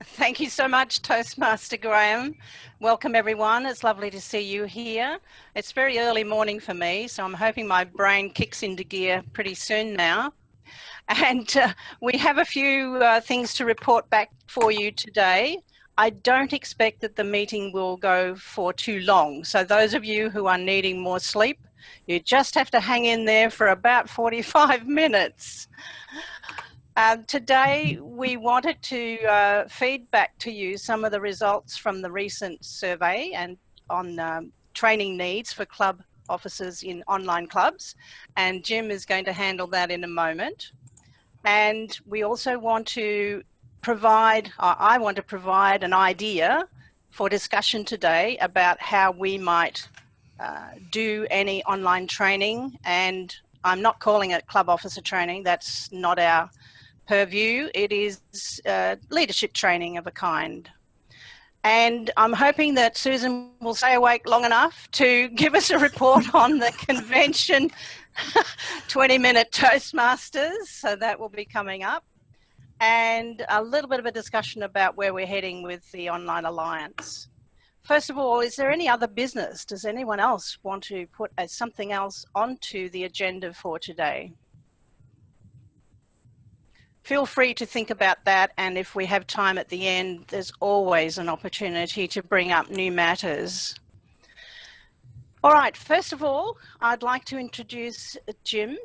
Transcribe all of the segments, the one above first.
Thank you so much, Toastmaster Graham. Welcome everyone. It's lovely to see you here. It's very early morning for me, so I'm hoping my brain kicks into gear pretty soon now. And we have a few things to report back for you today. I don't expect that the meeting will go for too long. So those of you who are needing more sleep, you just have to hang in there for about 45 minutes. Today, we wanted to feed back to you some of the results from the recent survey and on training needs for club officers in online clubs. And Jim is going to handle that in a moment. And we also want to provide, I want to provide an idea for discussion today about how we might do any online training. And I'm not calling it club officer training, that's not our purview. It is leadership training of a kind. And I'm hoping that Susan will stay awake long enough to give us a report on the convention 20-minute Toastmasters, so that will be coming up, and a little bit of a discussion about where we're heading with the Online Alliance. First of all, is there any other business? Does anyone else want to put something else onto the agenda for today? Feel free to think about that, and if we have time at the end, there's always an opportunity to bring up new matters. All right, first of all, I'd like to introduce Jim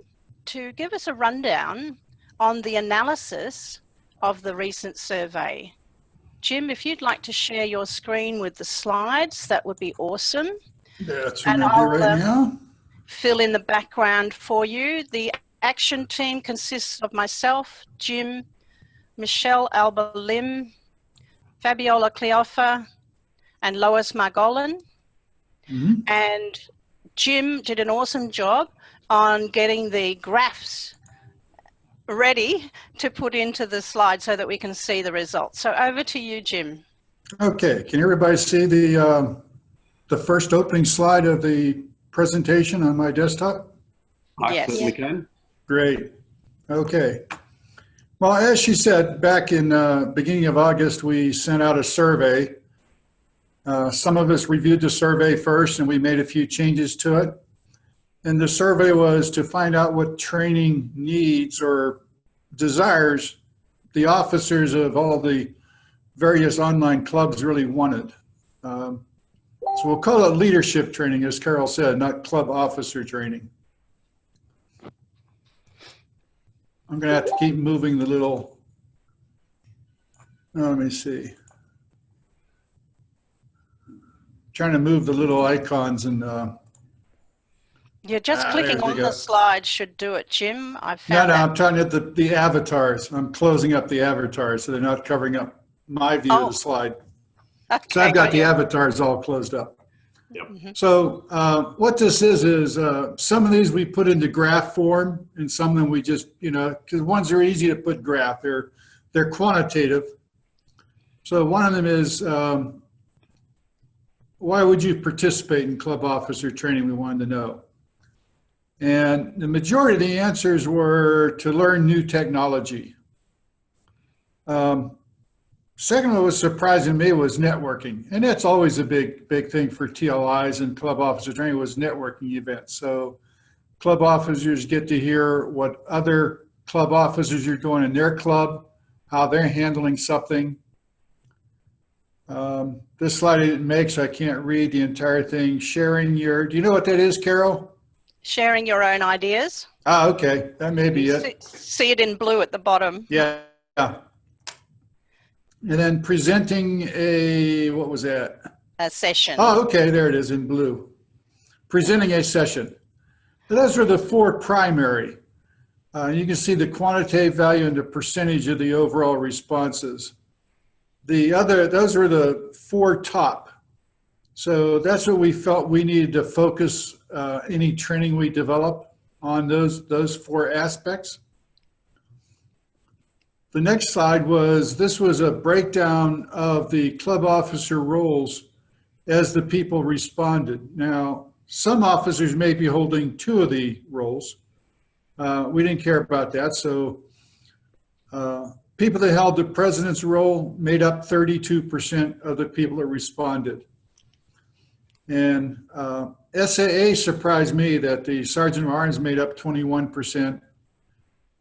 to give us a rundown on the analysis of the recent survey. Jim, if you'd like to share your screen with the slides, that would be awesome. That's what I'll do right now. Fill in the background for you. The action team consists of myself, Jim, Michelle Alba-Lim, Fabiola Cleoffa, and Lois Margolin. Mm-hmm. And Jim did an awesome job on getting the graphs ready to put into the slide so that we can see the results. So over to you, Jim. Okay, can everybody see the first opening slide of the presentation on my desktop? Yes. I certainly can. Great. Okay. Well, as she said, back in beginning of August, we sent out a survey. Some of us reviewed the survey first and we made a few changes to it. And the survey was to find out what training needs or desires the officers of all the various online clubs really wanted. So we'll call it leadership training, as Carol said, not club officer training. I'm going to have to keep moving the little, let me see. Trying to move the little icons and you're just clicking on the slide should do it, Jim. I've found No, I'm trying to the avatars. I'm closing up the avatars so they're not covering up my view of the slide. Okay, so I've got the avatars all closed up. Yep. Mm-hmm. So what this is some of these we put into graph form and some of them we just, because ones are easy to put graph. They're quantitative. So one of them is, why would you participate in club officer training? We wanted to know. And the majority of the answers were to learn new technology. Second one was surprising me was networking. And that's always a big thing for TLIs and club officer training was networking events. So club officers get to hear what other club officers are doing in their club, how they're handling something. This slide I didn't make, so I can't read the entire thing. Sharing your, do you know what that is, Carol? Sharing your own ideas. Ah, okay, that may be it. See it in blue at the bottom. Yeah. And then presenting what was that? A session. Oh, okay, there it is in blue. Presenting a session. So those are the four primary. You can see the quantitative value and the percentage of the overall responses. Those were the four top. So that's what we felt we needed to focus any training we develop on those four aspects. The next slide this was a breakdown of the club officer roles as the people responded. Now, some officers may be holding two of the roles. We didn't care about that, so people that held the president's role made up 32% of the people that responded. And SAA surprised me that the Sergeant of Arms made up 21%,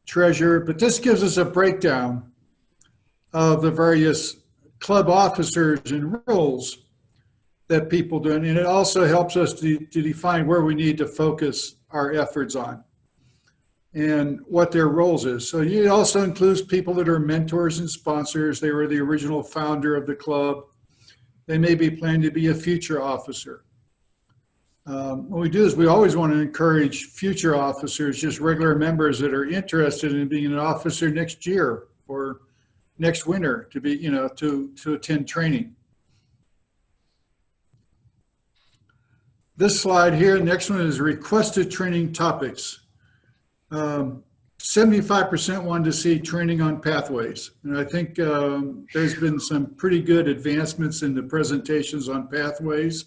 Treasurer, but this gives us a breakdown of the various club officers and roles that people do. And it also helps us to define where we need to focus our efforts on and what their roles is. So it also includes people that are mentors and sponsors. They were the original founder of the club. They may be planning to be a future officer. What we do is we always want to encourage future officers, just regular members that are interested in being an officer next year or next winter to be, to attend training. This slide here, the next one is requested training topics. 75% wanted to see training on pathways. And I think there's been some pretty good advancements in the presentations on pathways.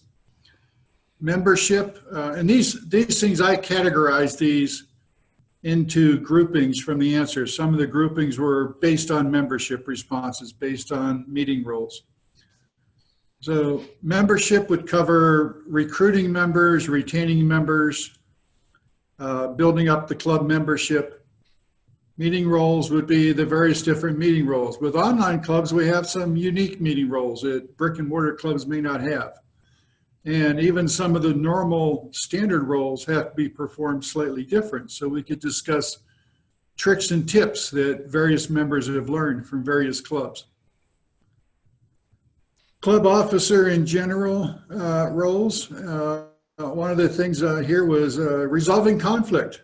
Membership, and these things, I categorize these into groupings from the answers. Some of the groupings were based on membership responses, based on meeting roles. So membership would cover recruiting members, retaining members, building up the club membership. Meeting roles would be the various different meeting roles. With online clubs, we have some unique meeting roles that brick and mortar clubs may not have. And even some of the normal standard roles have to be performed slightly different. So we could discuss tricks and tips that various members have learned from various clubs. Club officer in general roles. One of the things here was resolving conflict.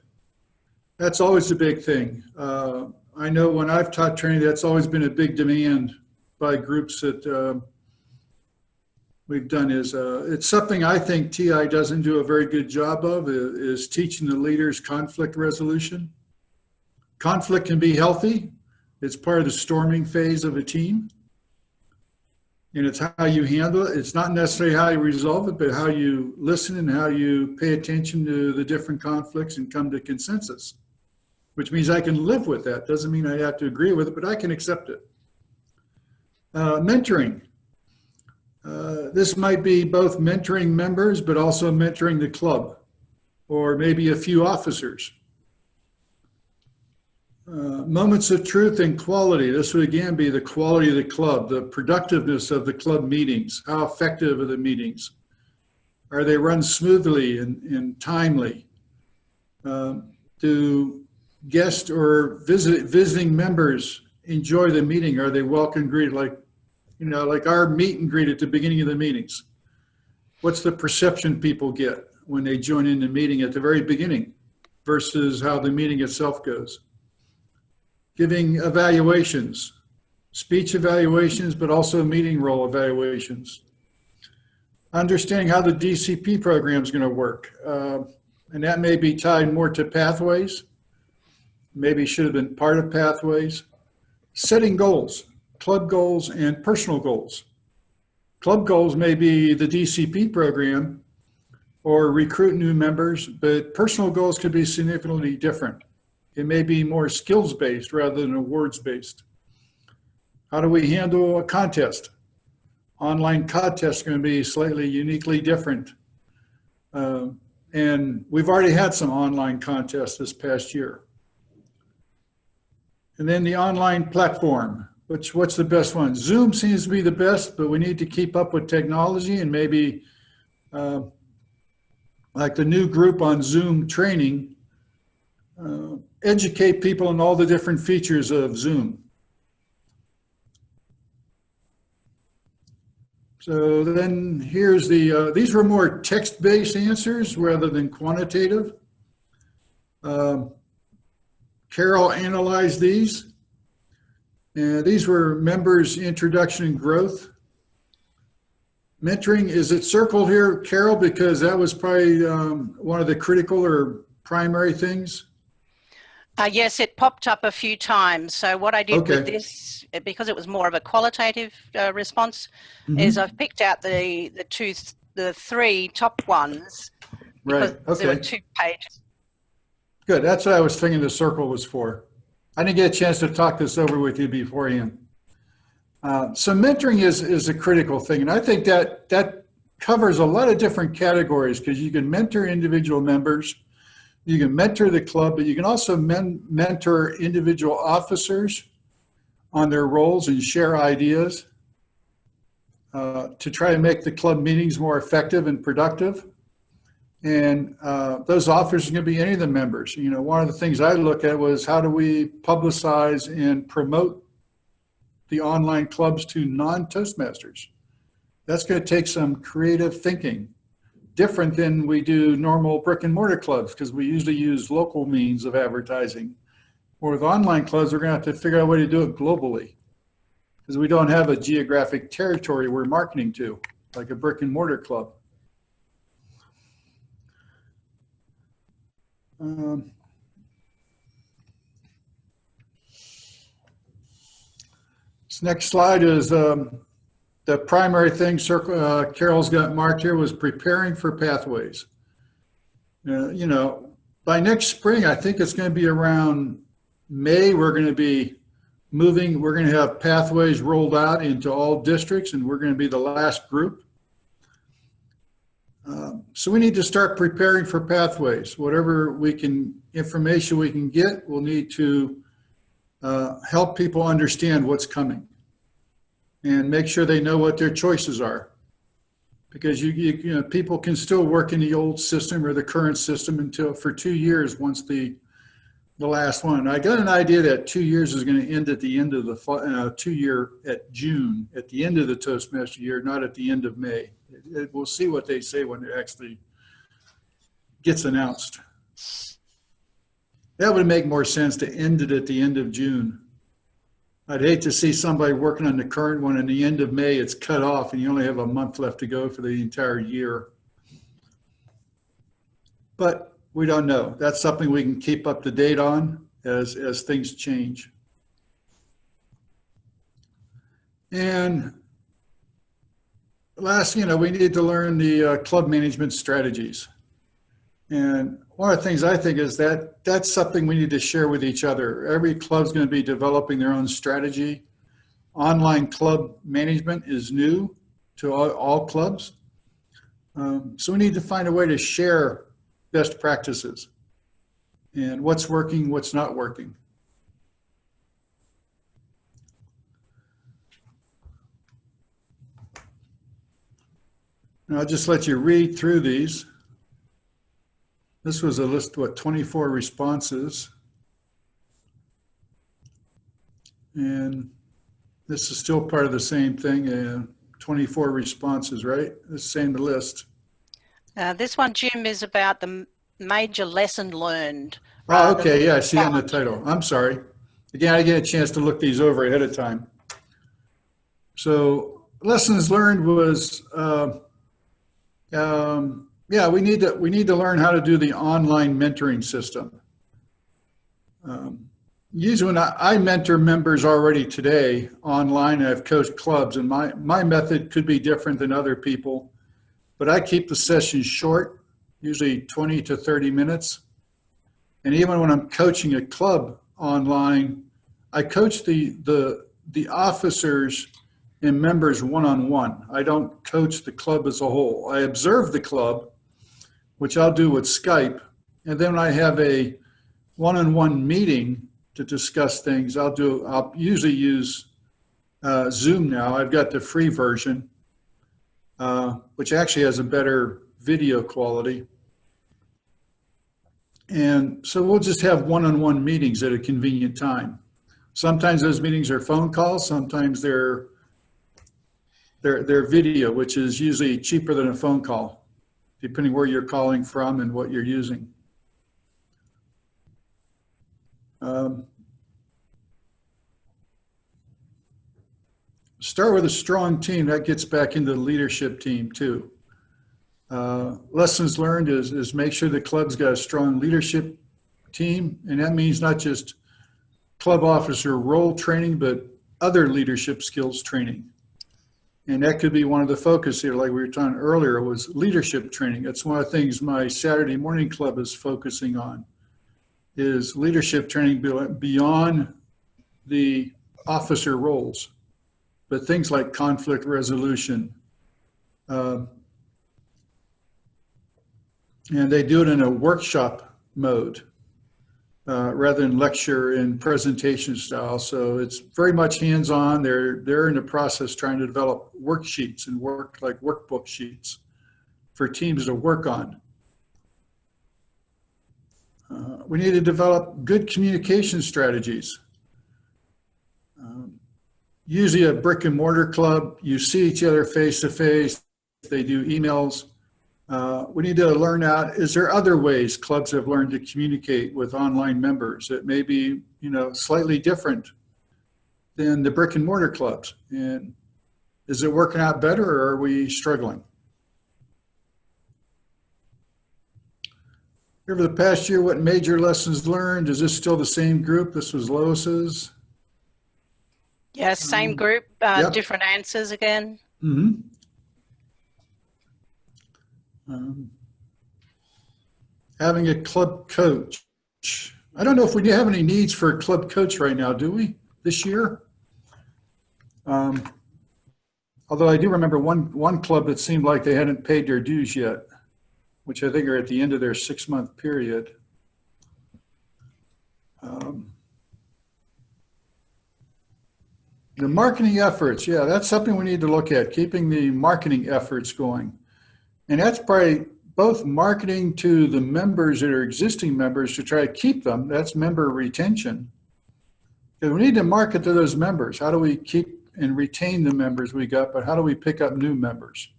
That's always a big thing. I know when I've taught training, that's always been a big demand by groups that we've done. Is it's something I think TI doesn't do a very good job of, is teaching the leaders conflict resolution. Conflict can be healthy. It's part of the storming phase of a team. And it's how you handle it. It's not necessarily how you resolve it, but how you listen and how you pay attention to the different conflicts and come to consensus, which means I can live with that. Doesn't mean I have to agree with it, but I can accept it. Mentoring. This might be both mentoring members, but also mentoring the club, or maybe a few officers. Moments of truth and quality. This would again be the quality of the club, the productiveness of the club meetings. How effective are the meetings? Are they run smoothly and timely? Do guests or visiting members enjoy the meeting? Are they welcome and greeted, like our meet and greet at the beginning of the meetings? What's the perception people get when they join in the meeting at the very beginning versus how the meeting itself goes? Giving evaluations, speech evaluations, but also meeting role evaluations. Understanding how the DCP program is going to work. And that may be tied more to pathways, maybe should have been part of pathways. Setting goals, club goals and personal goals. Club goals may be the DCP program or recruit new members, but personal goals could be significantly different. It may be more skills-based rather than awards-based. How do we handle a contest? Online contests are going to be slightly uniquely different. And we've already had some online contests this past year. And then the online platform, what's the best one? Zoom seems to be the best, but we need to keep up with technology and maybe like the new group on Zoom training, educate people on all the different features of Zoom. So then here's the, these were more text-based answers rather than quantitative. Carol analyzed these. And these were members' introduction and growth. Mentoring, is it circled here, Carol? Because that was probably one of the critical or primary things. Yes, it popped up a few times. So what I did with this, because it was more of a qualitative response, is I've picked out the three top ones. Right. Okay. There were 2 pages. Good. That's what I was thinking the circle was for. I didn't get a chance to talk this over with you beforehand. So mentoring is a critical thing. And I think that covers a lot of different categories, because you can mentor individual members, you can mentor the club, but you can also mentor individual officers on their roles and share ideas to try to make the club meetings more effective and productive. And those officers are going to be any of the members. You know, one of the things I look at was, how do we publicize and promote the online clubs to non-Toastmasters? That's going to take some creative thinking, different than we do normal brick and mortar clubs, because we usually use local means of advertising. Or with online clubs, we're going to have to figure out a way to do it globally, because we don't have a geographic territory we're marketing to, like a brick and mortar club. This next slide is the primary thing Carol's got marked here was preparing for pathways. You know, by next spring, I think it's going to be around May, we're going to be moving, we're going to have pathways rolled out into all districts, and we're going to be the last group. So we need to start preparing for pathways. Whatever information we can get, we'll need to help people understand what's coming and make sure they know what their choices are. Because you know, people can still work in the old system or the current system for 2 years once the last one. I got an idea that 2 years is going to end at the end of the at June, at the end of the Toastmaster year, not at the end of May. We'll see what they say when it actually gets announced. That would make more sense to end it at the end of June. I'd hate to see somebody working on the current one, and the end of May it's cut off and you only have a month left to go for the entire year. But we don't know. That's something we can keep up to date on as things change. And last, you know, we need to learn the club management strategies. And one of the things I think is that that's something we need to share with each other. Every club's going to be developing their own strategy. Online club management is new to all clubs. So we need to find a way to share best practices and what's working, what's not working. And I'll just let you read through these. This was a list, what, 24 responses. And this is still part of the same thing, 24 responses, right? The same list. This one, Jim, is about the major lesson learned. Oh, okay, yeah, I see it in the title. I'm sorry. Again, I get a chance to look these over ahead of time. So lessons learned was, yeah, we need to learn how to do the online mentoring system. Usually when I mentor members already today online, I've coached clubs, and my method could be different than other people, but I keep the sessions short, usually 20 to 30 minutes. And even when I'm coaching a club online, I coach the officers and members one-on-one. I don't coach the club as a whole. I observe the club, which I'll do with Skype, and then when I have a one-on-one meeting to discuss things, I'll usually use Zoom now. I've got the free version, which actually has a better video quality. And so we'll just have one-on-one meetings at a convenient time. Sometimes those meetings are phone calls, sometimes they're video, which is usually cheaper than a phone call, depending where you're calling from and what you're using. Start with a strong team. That gets back into the leadership team too. Lessons learned is make sure the club's got a strong leadership team, and that means not just club officer role training, but other leadership skills training. And that could be one of the focus here, like we were talking earlier, was leadership training. That's one of the things my Saturday morning club is focusing on. is leadership training beyond the officer roles, but things like conflict resolution. And they do it in a workshop mode rather than lecture and presentation style. So it's very much hands-on. They're in the process trying to develop worksheets and workbook sheets for teams to work on. We need to develop good communication strategies. Usually a brick and mortar club, you see each other face to face, they do emails. We need to learn out, is there other ways clubs have learned to communicate with online members that may be, slightly different than the brick and mortar clubs? And is it working out better, or are we struggling? Over the past year, what major lessons learned? Is this still the same group? This was Lois's. Yes, same group, yep. Different answers again. Mm-hmm. Having a club coach. I don't know if we have any needs for a club coach right now, do we, this year? Although I do remember one club that seemed like they hadn't paid their dues yet, which I think are at the end of their 6-month period. The marketing efforts, yeah, that's something we need to look at, keeping the marketing efforts going. And that's probably both marketing to the members that are existing members to try to keep them. That's member retention. Because we need to market to those members. How do we keep and retain the members we got, but how do we pick up new members?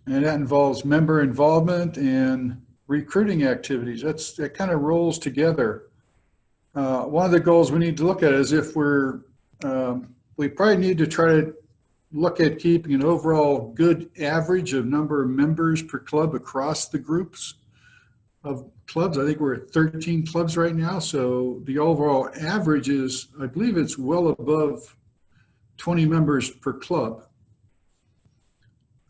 And that involves member involvement and recruiting activities. That kind of rolls together. One of the goals we need to look at is if we probably need to try to look at keeping an overall good average of number of members per club across the groups of clubs. I think we're at 13 clubs right now. So the overall average is, I believe it's well above 20 members per club.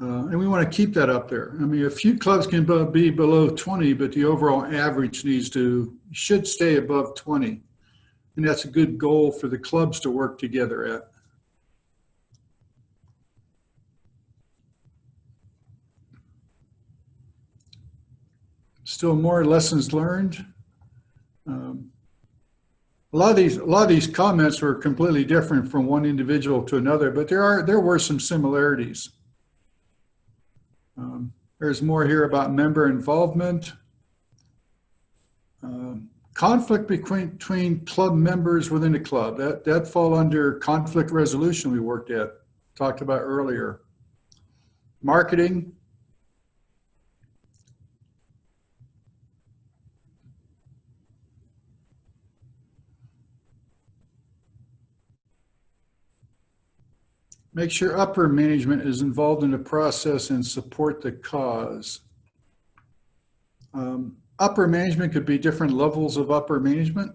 And we want to keep that up there. I mean, a few clubs can be below 20, but the overall average should stay above 20. And that's a good goal for the clubs to work together at. Still more lessons learned. A lot of these comments were completely different from one individual to another, but there were some similarities. There's more here about member involvement. Conflict between club members within the club. That fall under conflict resolution we talked about earlier. Marketing. Make sure upper management is involved in the process and support the cause. Upper management could be different levels of upper management.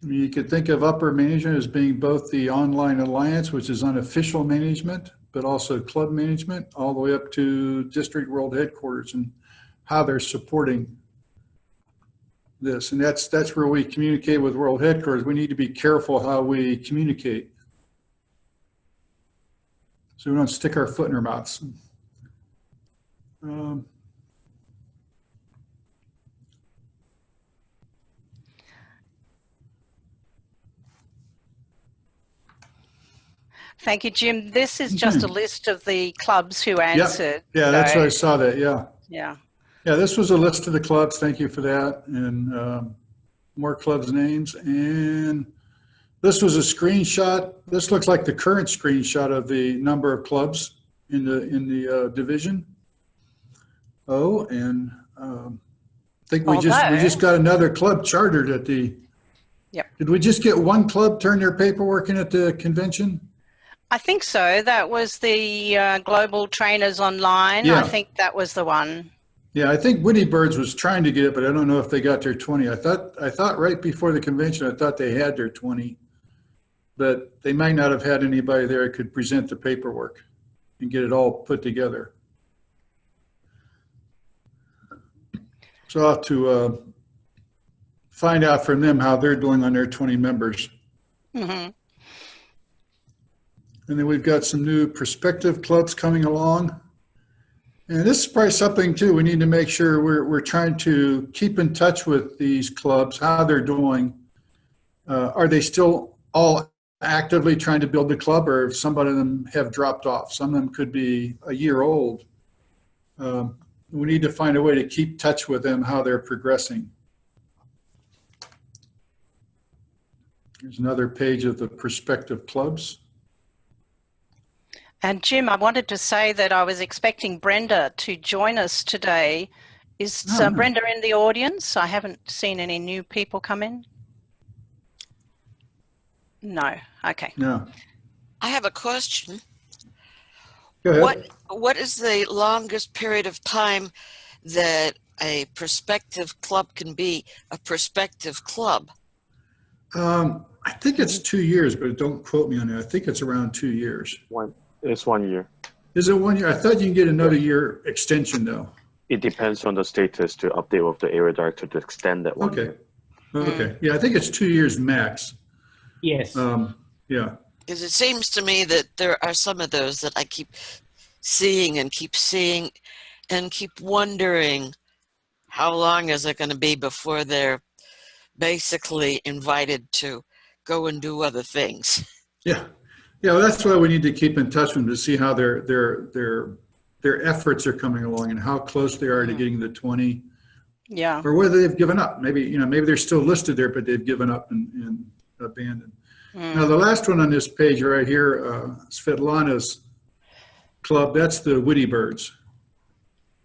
You could think of upper management as being both the online alliance, which is unofficial management, but also club management, all the way up to district world headquarters and how they're supporting this. And that's where we communicate with world headquarters. We need to be careful how we communicate, so we don't stick our foot in our mouths. Thank you, Jim. This is just a list of the clubs who answered. Yep. Yeah, that's what I saw that, yeah. Yeah. Yeah, this was a list of the clubs. Thank you for that. And more clubs' names. And this was a screenshot. This looks like the current screenshot of the number of clubs in the division. Oh, and I think we just got another club chartered at the. Yep. Did we just get one club turn their paperwork in at the convention? I think so. That was the Global Trainers Online. Yeah. I think that was the one. Yeah, I think Woody Birds was trying to get it, but I don't know if they got their 20. I thought right before the convention, I thought they had their 20. but they might not have had anybody there who could present the paperwork and get it all put together. So I'll have to find out from them how they're doing on their 20 members. Mm-hmm. And then we've got some new prospective clubs coming along. And this is probably something too, we need to make sure we're trying to keep in touch with these clubs, how they're doing. Are they still all actively trying to build the club, or if some of them have dropped off? Some of them could be a year old. We need to find a way to keep touch with them, how they're progressing. Here's another page of the prospective clubs. And Jim, I wanted to say that I was expecting Brenda to join us today. Is Brenda in the audience? I haven't seen any new people come in. No. Okay. No. I have a question. Go ahead. What is the longest period of time that a prospective club can be a prospective club? I think it's 2 years, but don't quote me on it. I think it's around 2 years. It's 1 year. Is it 1 year? I thought you can get another year extension though. It depends on the status to update with the area director to extend that 1 year. Okay. Yeah, I think it's 2 years max. Yes. Yeah. Because it seems to me that there are some of those that I keep seeing and keep wondering how long is it going to be before they're basically invited to go and do other things. Yeah. Yeah, well, that's why we need to keep in touch with them to see how their efforts are coming along and how close they are to getting the 20. Yeah. Or whether they've given up. Maybe they're still listed there, but they've given up and abandoned. Now, the last one on this page right here, Svetlana's club, that's the Witty Birds,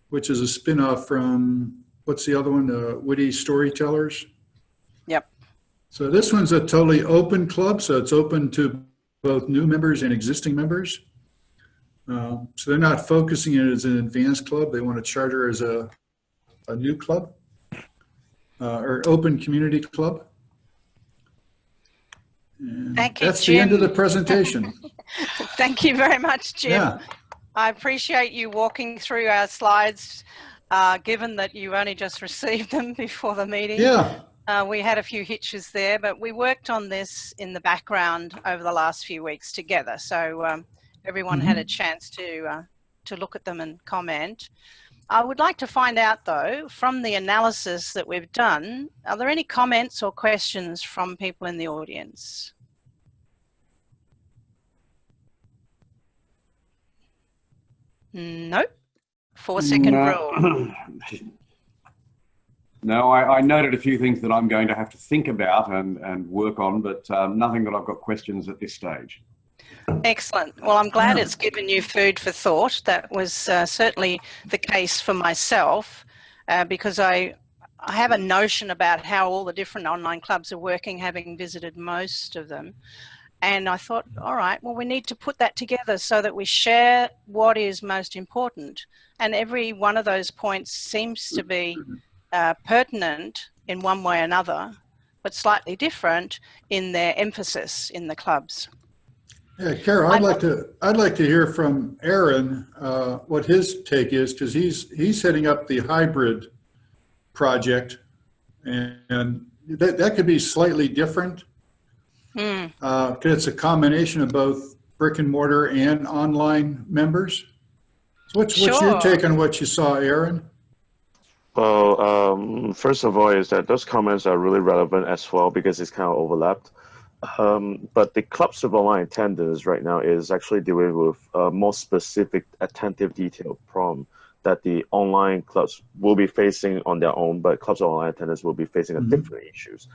which is a spinoff from, what's the other one? Witty Storytellers. Yep. So this one's a totally open club, so it's open to both new members and existing members. So they're not focusing it as an advanced club. They want to charter as a new club or open community club. And Thank you, that's Jim. the end of the presentation. Thank you very much, Jim. Yeah. I appreciate you walking through our slides, given that you only just received them before the meeting. Yeah. We had a few hitches there, but we worked on this in the background over the last few weeks together. So everyone had a chance to look at them and comment. I would like to find out, though, from the analysis that we've done, are there any comments or questions from people in the audience? Nope. 4-second rule. No, I noted a few things that I'm going to have to think about and work on, but nothing that I've got questions at this stage. Excellent. Well, I'm glad it's given you food for thought. That was certainly the case for myself because I have a notion about how all the different online clubs are working, having visited most of them. And I thought, all right, well, we need to put that together so that we share what is most important. And every one of those points seems to be pertinent in one way or another, but slightly different in their emphasis in the clubs. Yeah, Carol, I'd like to hear from Aaron what his take is, because he's heading up the hybrid project, and that could be slightly different. Because it's a combination of both brick and mortar and online members. So what's your take on what you saw, Aaron? Well, first of all, is that those comments are really relevant as well because it's kind of overlapped. But the clubs of online attendance right now is actually dealing with a more specific, attentive, detailed problem that the online clubs will be facing on their own, but clubs of online attendance will be facing a different issues.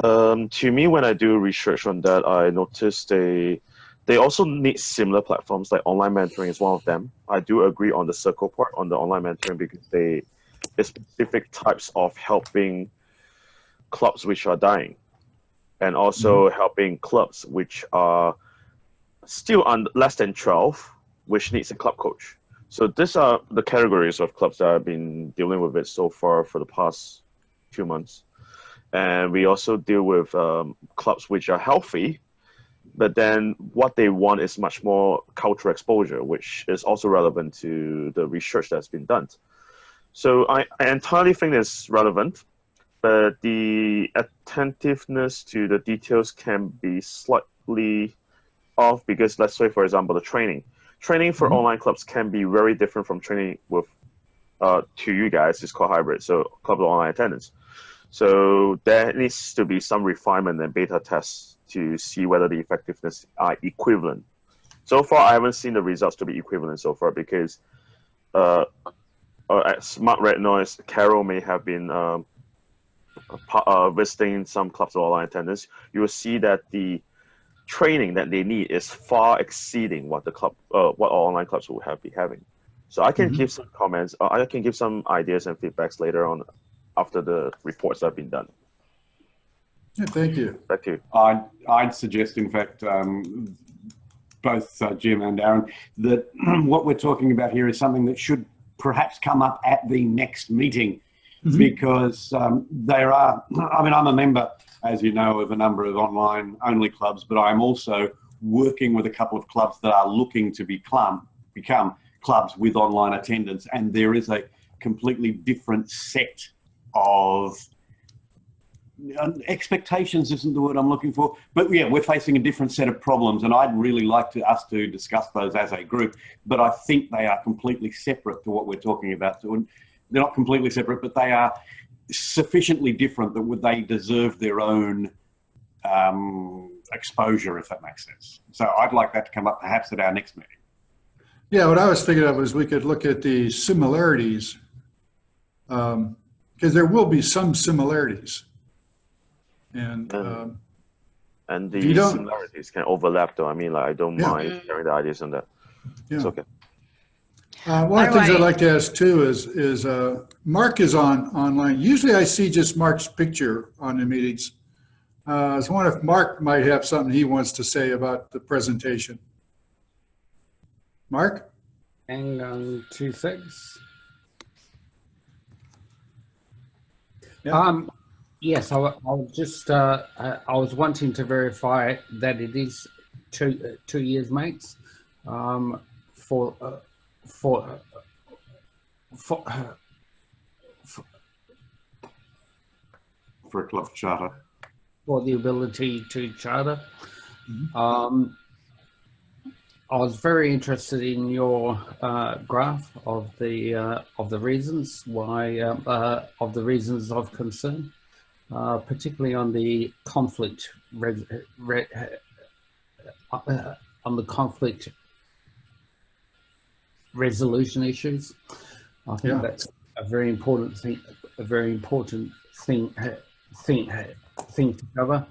To me, when I do research on that, I noticed they also need similar platforms, like online mentoring is one of them. I do agree on the circle part on the online mentoring because there's specific types of helping clubs which are dying, and also helping clubs which are still less than 12, which needs a club coach. So these are the categories of clubs that I've been dealing with it so far for the past few months. And we also deal with clubs which are healthy, but then what they want is much more cultural exposure, which is also relevant to the research that's been done. So I entirely think it's relevant, but the attentiveness to the details can be slightly off because, let's say, for example, the training. Training for online clubs can be very different from training with, to you guys, it's called hybrid, so club online attendance. So there needs to be some refinement and beta tests to see whether the effectiveness are equivalent. So far, I haven't seen the results to be equivalent so far because at Smart Red Noise, Carol may have been visiting some clubs of online attendance. You will see that the training that they need is far exceeding what the club, what online clubs will be having. So I can give some comments. I can give some ideas and feedbacks later on after the reports have been done. Yeah, thank you. Thank you. I'd suggest, in fact, both Jim and Aaron, that what we're talking about here is something that should perhaps come up at the next meeting, because there are, I mean, I'm a member, as you know, of a number of online-only clubs, but I'm also working with a couple of clubs that are looking to become clubs with online attendance, and there is a completely different set of expectations isn't the word I'm looking for, but yeah, we're facing a different set of problems, and I'd really like us to discuss those as a group, but I think they are completely separate to what we're talking about. So they're not completely separate, but they are sufficiently different that they deserve their own exposure, if that makes sense. So I'd like that to come up perhaps at our next meeting. Yeah, what I was thinking of was we could look at the similarities, because there will be some similarities. And the similarities can overlap, though. I mean, like, I don't mind sharing the ideas on that. Yeah. It's okay. One of the things I'd like to ask too is Mark is online. Usually I see just Mark's picture on the meetings. I was wondering if Mark might have something he wants to say about the presentation. Mark? Hang on 2 seconds. Yeah. Yes, I was just I was wanting to verify that it is 2 years, mates. For a club charter. For the ability to charter. I was very interested in your graph of the reasons why of the reasons of concern, particularly on the conflict resolution issues. I think that's a very important thing. A very important thing to cover.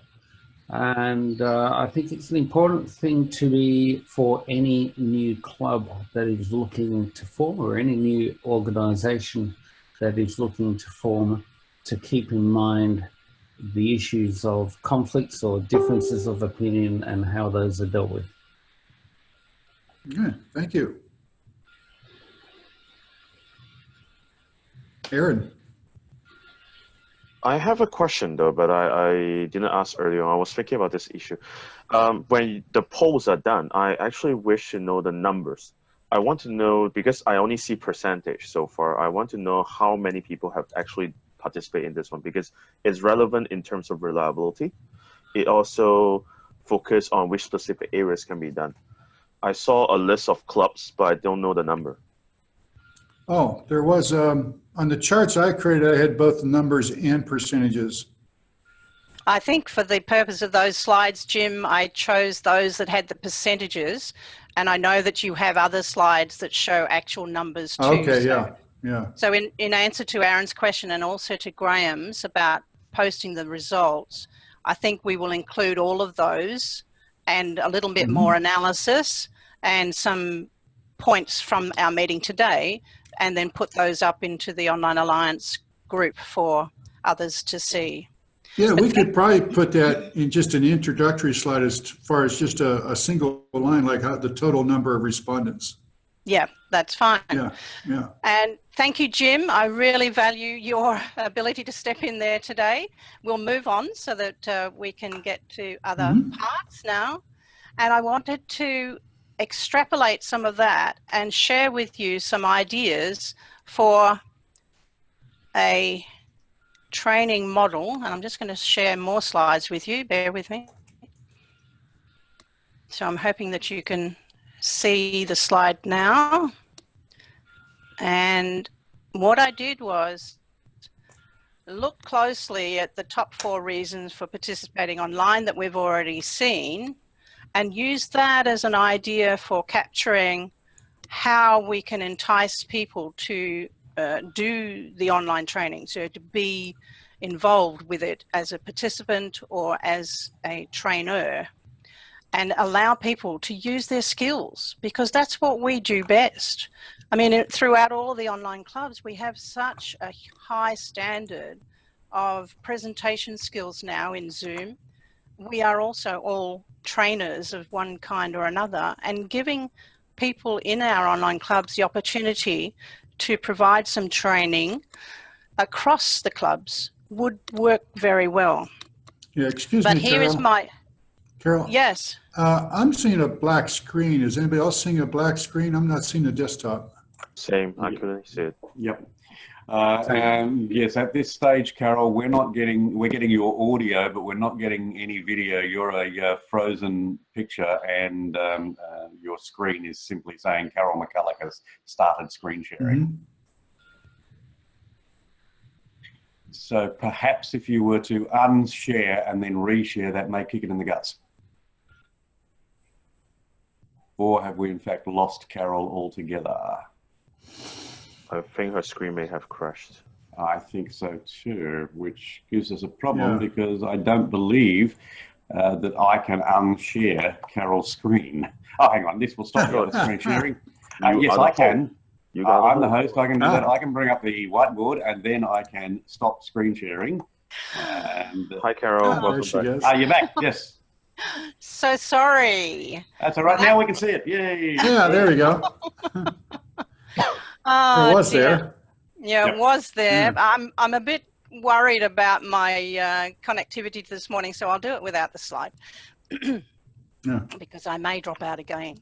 And I think it's an important thing to be for any new club that is looking to form, or any new organisation that is looking to form, to keep in mind the issues of conflicts or differences of opinion and how those are dealt with. Yeah, thank you. Aaron. I have a question though, but I didn't ask earlier on. I was thinking about this issue. When the polls are done, I actually wish to know the numbers. I want to know, because I only see percentage so far, I want to know how many people have actually participated in this one, because it's relevant in terms of reliability. It also focuses on which specific areas can be done. I saw a list of clubs, but I don't know the number. Oh, there was, on the charts I created, I had both the numbers and percentages. I think for the purpose of those slides, Jim, I chose those that had the percentages, and I know that you have other slides that show actual numbers too. Okay, so, yeah. So in answer to Aaron's question and also to Graham's about posting the results, I think we will include all of those and a little bit more analysis and some points from our meeting today, and then put those up into the Online Alliance group for others to see. Yeah, we could probably put that in just an introductory slide as far as just a single line, like how the total number of respondents. Yeah, that's fine. Yeah. And thank you, Jim. I really value your ability to step in there today. We'll move on so that we can get to other parts now. And I wanted to extrapolate some of that and share with you some ideas for a training model. And I'm just going to share more slides with you. Bear with me. So I'm hoping that you can see the slide now. And what I did was look closely at the top 4 reasons for participating online that we've already seen, and use that as an idea for capturing how we can entice people to do the online training, so to be involved with it as a participant or as a trainer, and allow people to use their skills, because that's what we do best. I mean, throughout all the online clubs, we have such a high standard of presentation skills now in Zoom. We are also all trainers of one kind or another, and giving people in our online clubs the opportunity to provide some training across the clubs would work very well. Yeah, excuse But me, here Carol. is my... Carol, Yes. I'm seeing a black screen. Is anybody else seeing a black screen? I'm not seeing the desktop. Same. I couldn't see it. Yep. Yes, at this stage, Carol, we're getting your audio, but we're not getting any video. You're a frozen picture, and your screen is simply saying Carol McCulloch has started screen sharing. Mm-hmm. So perhaps if you were to unshare and then reshare, that may kick it in the guts. Or have we in fact lost Carol altogether? I think her screen may have crashed. I think so too, which gives us a problem Yeah. because I don't believe that I can unshare Carol's screen. Oh, hang on, this will stop you on the screen sharing. Yes, I can. I'm the host, I can do that. I can bring up the whiteboard and then I can stop screen sharing. And, Hi, Carol. there Welcome she back. goes. you're back, yes. So sorry. That's all right, now we can see it, yay. Yeah, there we go. Oh, It was dear. there. Yeah, Yep. it was there. Yeah. I'm a bit worried about my connectivity this morning, so I'll do it without the slide. Yeah. Because I may drop out again.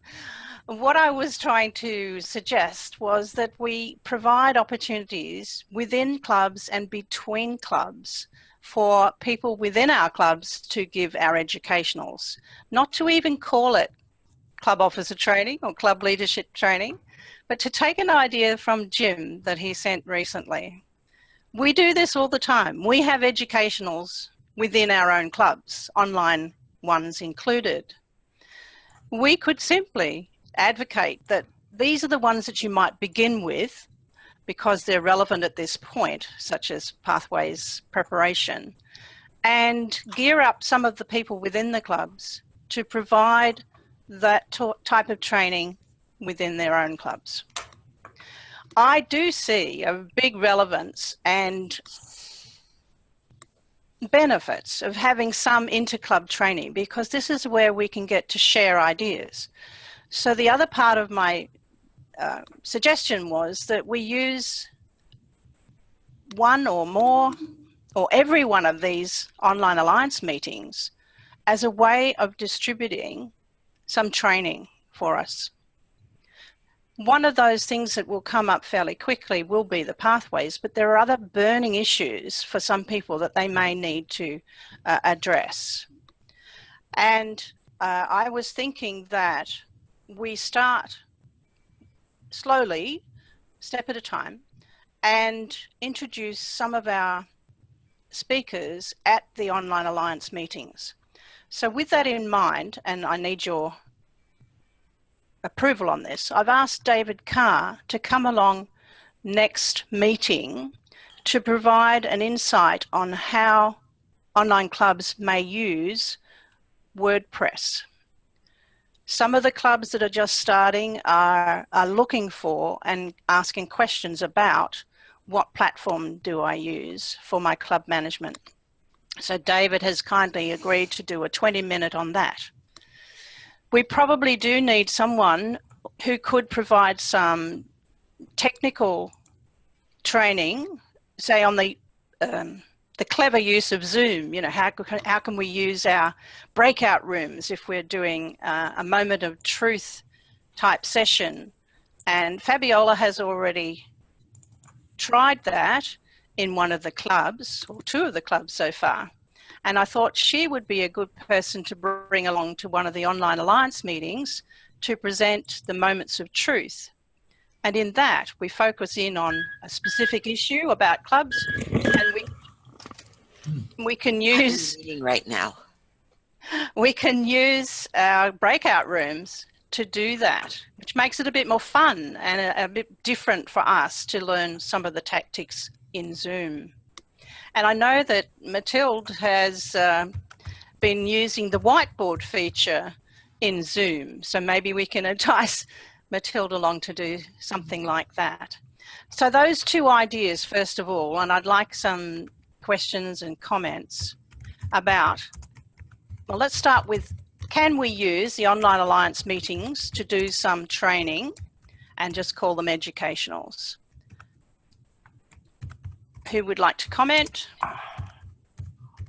What I was trying to suggest was that we provide opportunities within clubs and between clubs for people within our clubs to give our educationals, not to even call it club officer training or club leadership training, but to take an idea from Jim that he sent recently. We do this all the time. We have educationals within our own clubs, online ones included. We could simply advocate that these are the ones that you might begin with because they're relevant at this point, such as pathways preparation, and gear up some of the people within the clubs to provide that type of training within their own clubs. I do see a big relevance and benefits of having some inter-club training, because this is where we can get to share ideas. So the other part of my suggestion was that we use one or more or every one of these online alliance meetings as a way of distributing some training for us. One of those things that will come up fairly quickly will be the pathways, but there are other burning issues for some people that they may need to address. And I was thinking that we start slowly, step at a time, and introduce some of our speakers at the online alliance meetings. So with that in mind, and I need your approval on this, I've asked David Carr to come along next meeting to provide an insight on how online clubs may use WordPress. Some of the clubs that are just starting are looking for and asking questions about what platform do I use for my club management. So David has kindly agreed to do a 20-minute on that. We probably do need someone who could provide some technical training, say on the the clever use of Zoom. You know, how can we use our breakout rooms if we're doing a moment of truth type session? And Fabiola has already tried that in one of the clubs, or two of the clubs so far. And I thought she would be a good person to bring along to one of the Online Alliance meetings to present the moments of truth. And in that, we focus in on a specific issue about clubs, and we can use right now. We can use our breakout rooms to do that, which makes it a bit more fun and a bit different for us to learn some of the tactics in Zoom. And I know that Mathilde has been using the whiteboard feature in Zoom, so maybe we can entice Mathilde along to do something like that. So those two ideas, first of all, and I'd like some questions and comments about, well, let's start with, can we use the Online Alliance meetings to do some training and just call them educationals? Who would like to comment?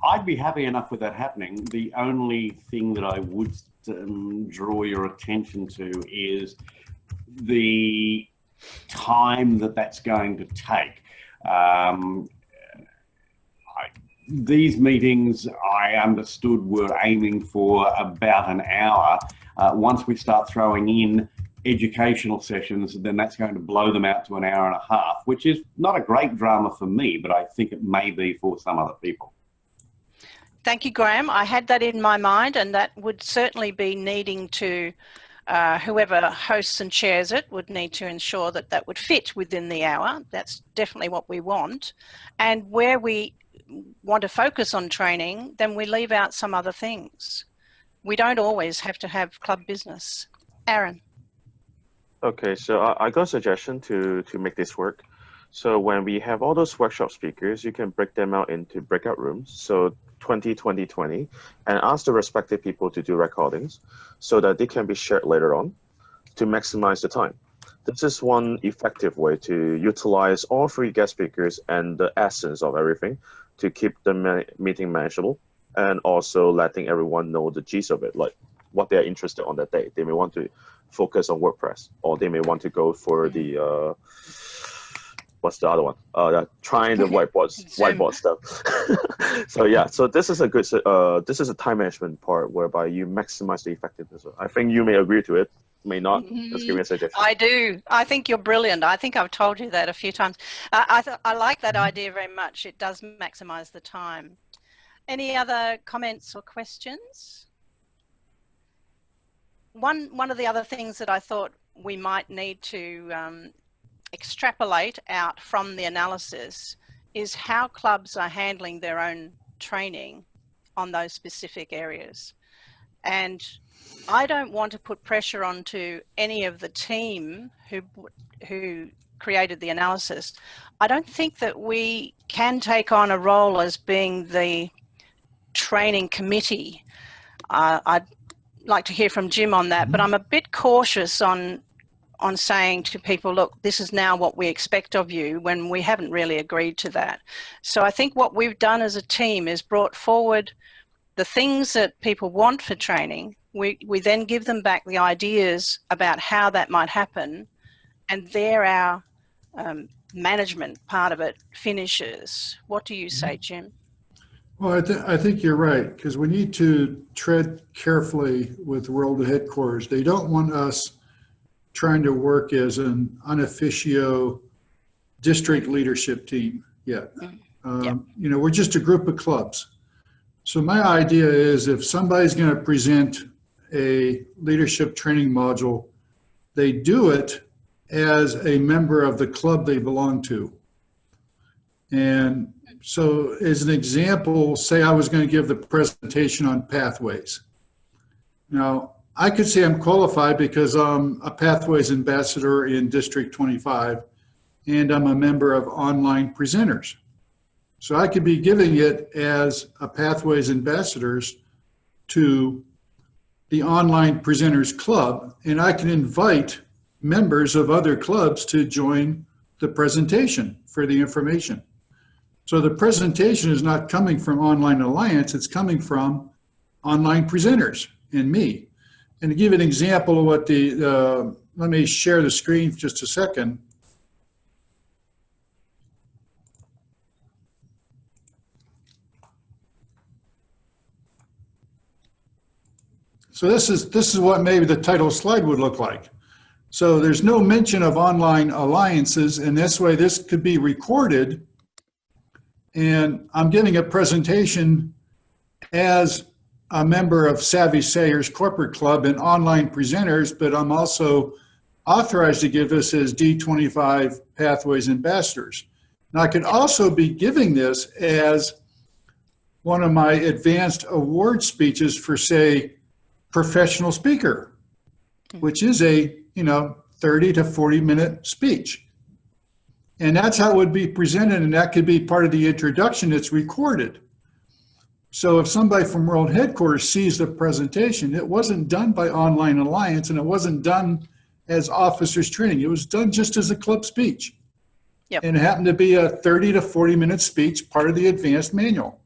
I'd be happy enough with that happening. The only thing that I would draw your attention to is the time that that's going to take. These meetings, I understood, were aiming for about an hour. Once we start throwing in educational sessions, then that's going to blow them out to an hour and a half, which is not a great drama for me, but I think it may be for some other people. Thank you, Graham. I had that in my mind, and that would certainly be needing to, whoever hosts and chairs it would need to ensure that that would fit within the hour. That's definitely what we want. And where we want to focus on training, then we leave out some other things. We don't always have to have club business. Aaron. Okay, so I got a suggestion to make this work. So when we have all those workshop speakers, you can break them out into breakout rooms. So 20, 20, 20, and ask the respective people to do recordings so that they can be shared later on to maximize the time. This is one effective way to utilize all three guest speakers and the essence of everything to keep the meeting manageable, and also letting everyone know the gist of it, like what they're interested on that day. They may want to focus on WordPress, or they may want to go for the what's the other one? Trying the whiteboard stuff. So yeah, so this is a good this is a time management part whereby you maximize the effectiveness. I think you may agree to it, may not. Just give me a suggestion. I do. I think you're brilliant. I think I've told you that a few times. I like that idea very much. It does maximize the time. Any other comments or questions? One of the other things that I thought we might need to extrapolate out from the analysis is how clubs are handling their own training on those specific areas. And I don't want to put pressure onto any of the team who created the analysis. I don't think that we can take on a role as being the training committee. I'd like to hear from Jim on that, but I'm a bit cautious on saying to people, look, this is now what we expect of you, when we haven't really agreed to that. So I think what we've done as a team is brought forward the things that people want for training. We then give them back the ideas about how that might happen, and there our management part of it finishes. What do you say, Jim? Well, I think you're right, because we need to tread carefully with World Headquarters. They don't want us trying to work as an unofficio district leadership team yet. You know, we're just a group of clubs. So my idea is, if somebody's going to present a leadership training module, they do it as a member of the club they belong to. And so as an example, say I was going to give the presentation on pathways. Now, I could say I'm qualified because I'm a Pathways ambassador in District 25, and I'm a member of Online Presenters. So I could be giving it as a Pathways ambassadors to the Online Presenters Club, and I can invite members of other clubs to join the presentation for the information. So the presentation is not coming from Online Alliance, it's coming from online presenters and me. And to give an example of what let me share the screen for just a second. So this is what maybe the title slide would look like. So there's no mention of online alliances, and this way this could be recorded. And I'm giving a presentation as a member of Savvy Sayers Corporate Club and online presenters, but I'm also authorized to give this as D25 Pathways Ambassadors. Now I could also be giving this as one of my advanced award speeches for, say, professional speaker, which is a 30 to 40 minute speech. And that's how it would be presented, and that could be part of the introduction. It's recorded. So if somebody from World Headquarters sees the presentation, it wasn't done by Online Alliance, and it wasn't done as officers training. It was done just as a club speech. Yep. And it happened to be a 30 to 40 minute speech, part of the advanced manual.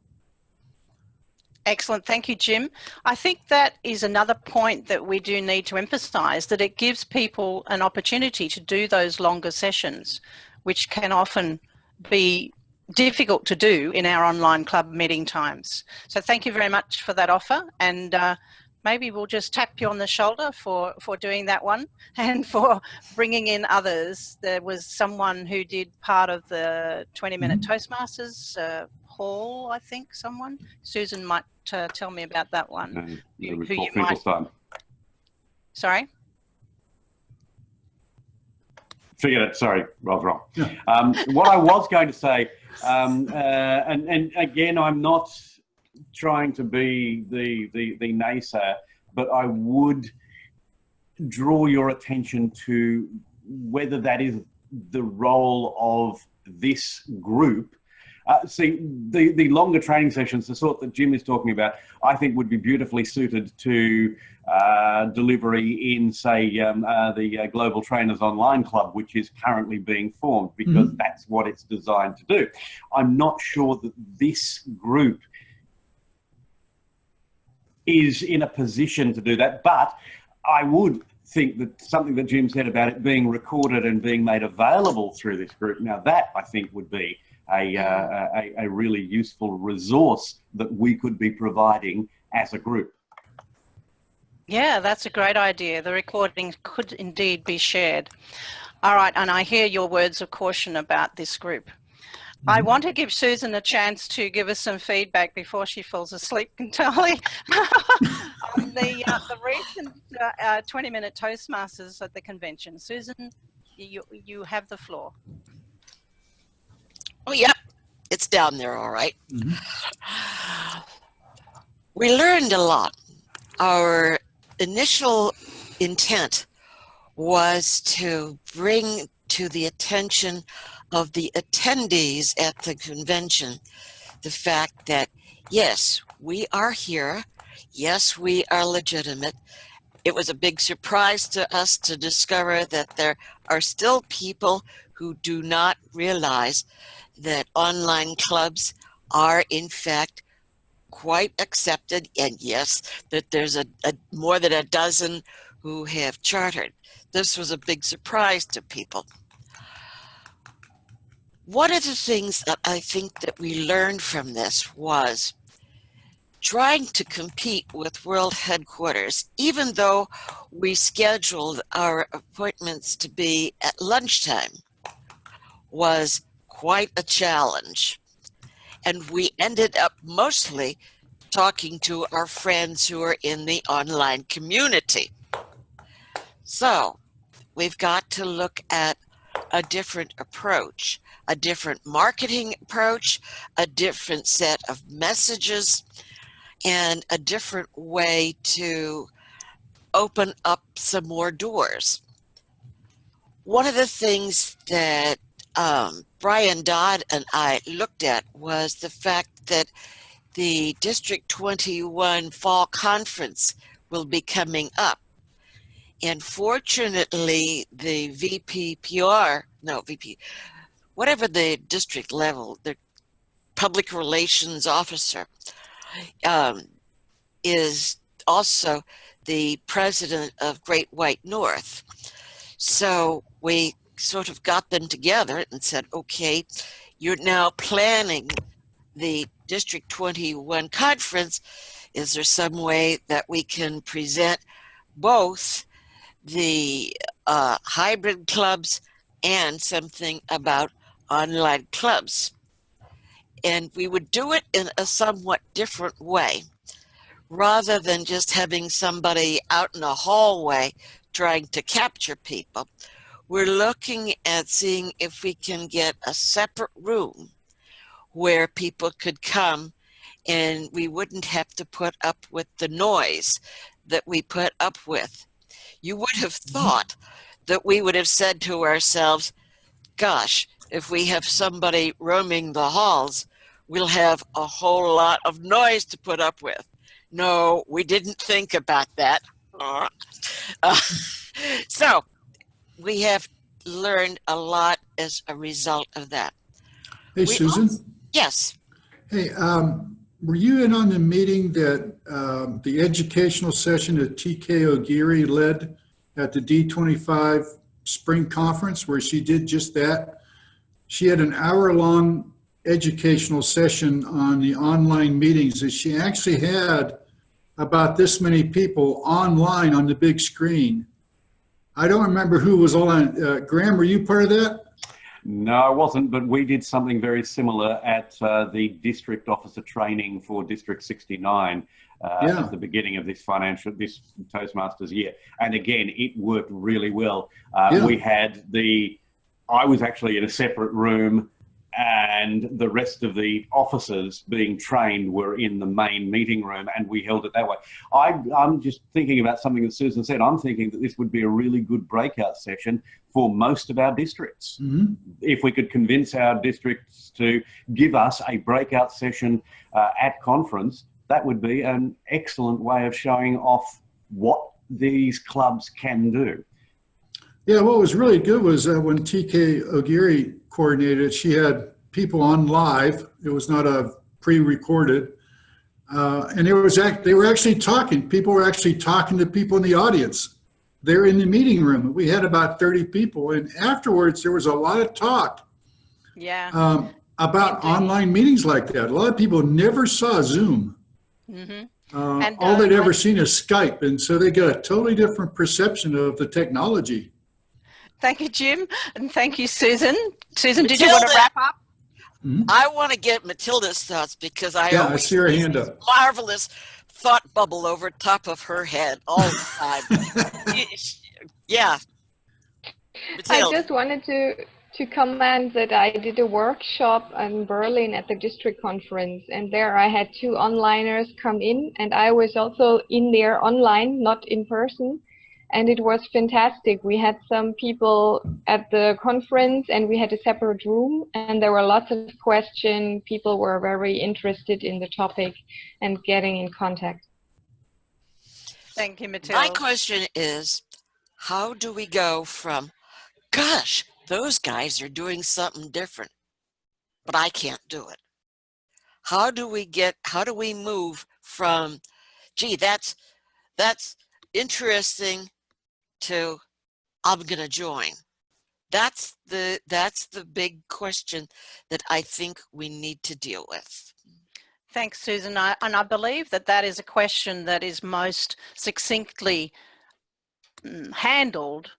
Excellent. Thank you, Jim. I think that is another point that we do need to emphasize, that it gives people an opportunity to do those longer sessions, which can often be difficult to do in our online club meeting times. So thank you very much for that offer, and maybe we'll just tap you on the shoulder for doing that one and for bringing in others. There was someone who did part of the 20-minute Toastmasters, Paul, I think, someone. Susan might tell me about that one. Who you might... Sorry? Forget it. Sorry, I was wrong. Yeah. What I was going to say, and again, I'm not trying to be the naysayer, but I would draw your attention to whether that is the role of this group. See, the longer training sessions, the sort that Jim is talking about, I think would be beautifully suited to delivery in, say, the Global Trainers Online Club, which is currently being formed, because that's what it's designed to do. I'm not sure that this group is in a position to do that, but I would think that something that Jim said about it being recorded and being made available through this group, now that I think would be a really useful resource that we could be providing as a group. Yeah, that's a great idea. The recording could indeed be shared. All right, and I hear your words of caution about this group. I want to give Susan a chance to give us some feedback before she falls asleep entirely on the recent 20-minute Toastmasters at the convention. Susan, you have the floor. Oh, yep, it's down there, all right. We learned a lot. Our initial intent was to bring to the attention of the attendees at the convention the fact that, yes, we are here. Yes, we are legitimate. It was a big surprise to us to discover that there are still people who do not realize that online clubs are in fact quite accepted, and yes, that there's more than a dozen who have chartered. This was a big surprise to people. One of the things that I think that we learned from this was trying to compete with World Headquarters, even though we scheduled our appointments to be at lunchtime, was quite a challenge. And we ended up mostly talking to our friends who are in the online community. So we've got to look at a different approach, a different marketing approach, a different set of messages, and a different way to open up some more doors. One of the things that Brian Dodd and I looked at was the fact that the District 21 Fall Conference will be coming up. And fortunately, the whatever the district level, public relations officer, is also the president of Great White North. So we sort of got them together and said, okay, you're now planning the District 21 conference. Is there some way that we can present both the hybrid clubs and something about online clubs? And we would do it in a somewhat different way. Rather than just having somebody out in a hallway trying to capture people, we're looking at seeing if we can get a separate room where people could come and we wouldn't have to put up with the noise that we put up with. You would have thought that we would have said to ourselves, gosh, if we have somebody roaming the halls, we'll have a whole lot of noise to put up with. No, we didn't think about that. So we have learned a lot as a result of that. Hey, Susan? Yes. Hey, were you in on the meeting that the educational session that TK O'Geary led at the D25 Spring Conference, where she did just that? She had an hour-long educational session on the online meetings that she actually had about this many people online on the big screen. I don't remember who was on. Graham, were you part of that? No, I wasn't, but we did something very similar at the district officer training for District 69 at the beginning of this Toastmasters year. And again, it worked really well. We had I was actually in a separate room, and the rest of the officers being trained were in the main meeting room, and we held it that way. I'm just thinking about something that Susan said. I'm thinking that this would be a really good breakout session for most of our districts. Mm-hmm. If we could convince our districts to give us a breakout session at conference, that would be an excellent way of showing off what these clubs can do. Yeah, what was really good was when TK O'Geary coordinated, she had people on live. It was not a pre-recorded. And they were actually talking. People were actually talking to people in the audience. They're in the meeting room. We had about 30 people. And afterwards, there was a lot of talk about online meetings like that. A lot of people never saw Zoom. Mm-hmm. All they'd ever seen is Skype. And so they got a totally different perception of the technology. Thank you, Jim, and thank you, Susan. Susan, did you want to wrap up? Mm-hmm. I want to get Matilda's thoughts because I see her hand up. Marvelous thought bubble over top of her head all the time. Yeah. Matilda. I just wanted to comment that I did a workshop in Berlin at the district conference, and there I had 2 onliners come in, and I was also in there online, not in person. And it was fantastic. We had some people at the conference and we had a separate room, and there were lots of questions. People were very interested in the topic and getting in contact. Thank you, Matilda. My question is, how do we go from, gosh, those guys are doing something different, but I can't do it? How do we move from, gee, that's interesting, to I'm going to join? That's the big question that I think we need to deal with. Thanks, Susan. And I believe that is a question that is most succinctly handled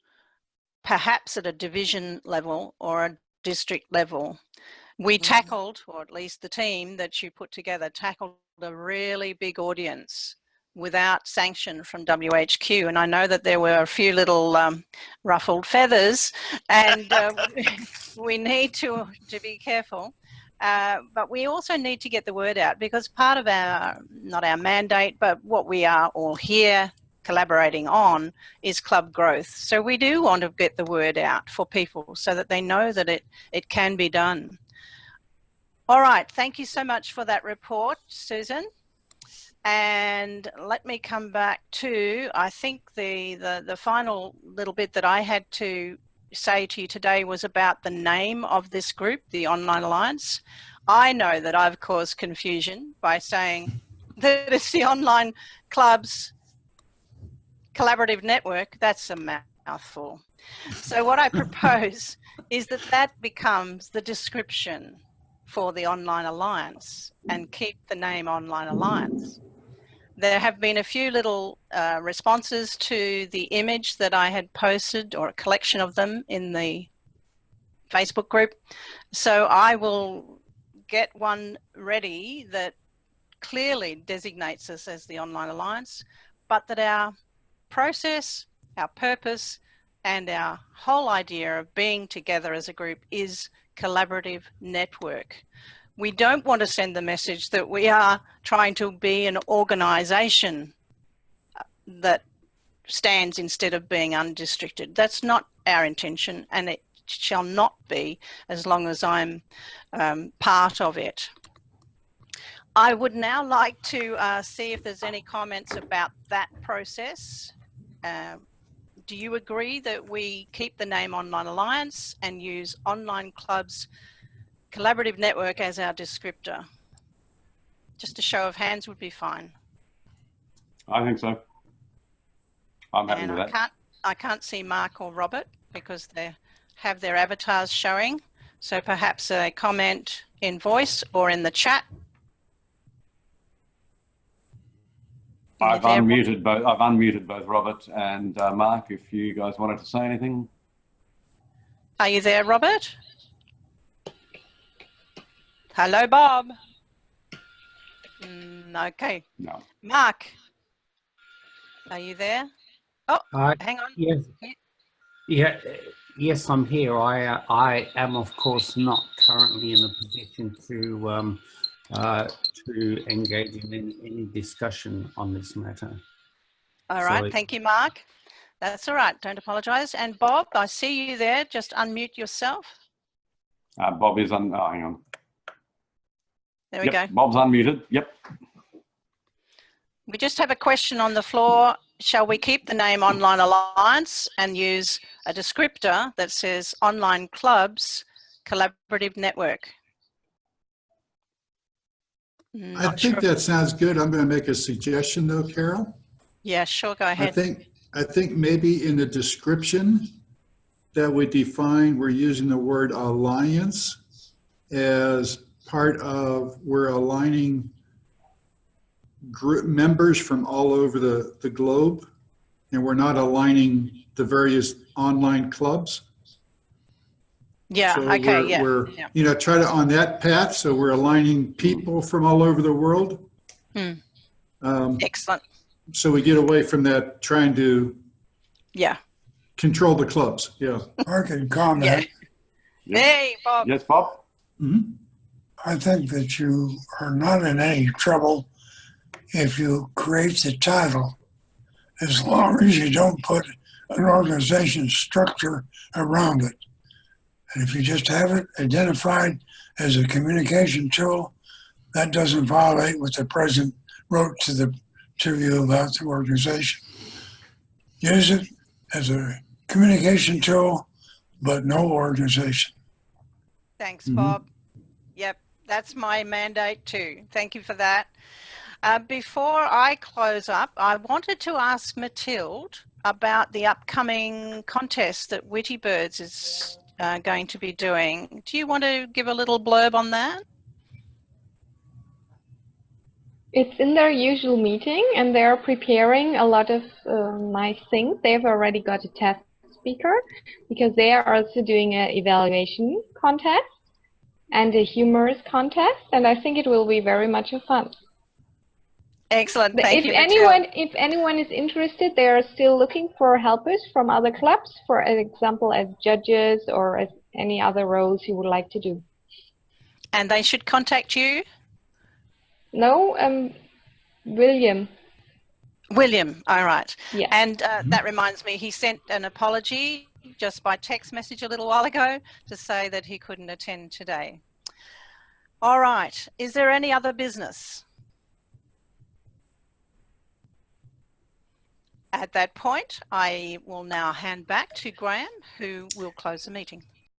perhaps at a division level or a district level. We tackled, or at least the team that you put together, tackled a really big audience without sanction from WHQ. And I know that there were a few little ruffled feathers, and we need to be careful. But we also need to get the word out, because part of not our mandate, but what we are all here collaborating on is club growth. So we do want to get the word out for people so that they know that it can be done. All right, thank you so much for that report, Susan. And let me come back to, I think the final little bit that I had to say to you today was about the name of this group, the Online Alliance. I know that I've caused confusion by saying that it's the online clubs collaborative network. That's a mouthful. So what I propose is that that becomes the description for the Online Alliance and keep the name Online Alliance. There have been a few little responses to the image that I had posted, or a collection of them, in the Facebook group. So I will get one ready that clearly designates us as the Online Alliance, but that our process, our purpose, and our whole idea of being together as a group is collaborative network. We don't want to send the message that we are trying to be an organisation that stands instead of being undistricted. That's not our intention, and it shall not be as long as I'm part of it. I would now like to see if there's any comments about that process. Do you agree that we keep the name Online Alliance and use Online Clubs Collaborative Network as our descriptor? Just a show of hands would be fine. I think so. I'm happy with that. I can't see Mark or Robert because they have their avatars showing. So perhaps a comment in voice or in the chat. I've unmuted both Robert and Mark, if you guys wanted to say anything. Are you there, Robert? Hello, Bob. Okay. No. Mark, are you there? Oh, hang on. Yes. Yes, I'm here. I am, of course, not currently in a position to engage in any discussion on this matter. All right, thank you, Mark. That's all right, don't apologise. And Bob, I see you there, just unmute yourself. Bob is on, oh, hang on. There we go. Bob's unmuted, yep. We just have a question on the floor. Shall we keep the name Online Alliance and use a descriptor that says Online Clubs Collaborative Network? I think that sounds good. I'm going to make a suggestion though, Carol. Yeah, sure, go ahead. I think maybe in the description that we define, we're using the word alliance as part of, we're aligning group members from all over the globe, and we're not aligning the various online clubs. Yeah, so okay, we're you know, try to on that path, so we're aligning people from all over the world. Excellent. So we get away from that trying to control the clubs. I can comment. Hey, Bob. Yes, Bob? Mm-hmm. I think that you are not in any trouble if you create the title, as long as you don't put an organization structure around it. And if you just have it identified as a communication tool, that doesn't violate what the president wrote to you about the organization. Use it as a communication tool, but no organization. Thanks, Bob. Yep, that's my mandate too. Thank you for that. Before I close up, I wanted to ask Mathilde about the upcoming contest that Witty Birds is going to be doing. Do you want to give a little blurb on that? It's in their usual meeting, and they're preparing a lot of nice things. They've already got a test speaker because they are also doing an evaluation contest and a humorous contest, and I think it will be very much a fun. Excellent. Thank you. If anyone is interested, they are still looking for helpers from other clubs, for example, as judges or as any other roles you would like to do. And they should contact you? No, William. William, all right. Yeah. And that reminds me, he sent an apology just by text message a little while ago to say that he couldn't attend today. All right. Is there any other business? At that point, I will now hand back to Graham, who will close the meeting.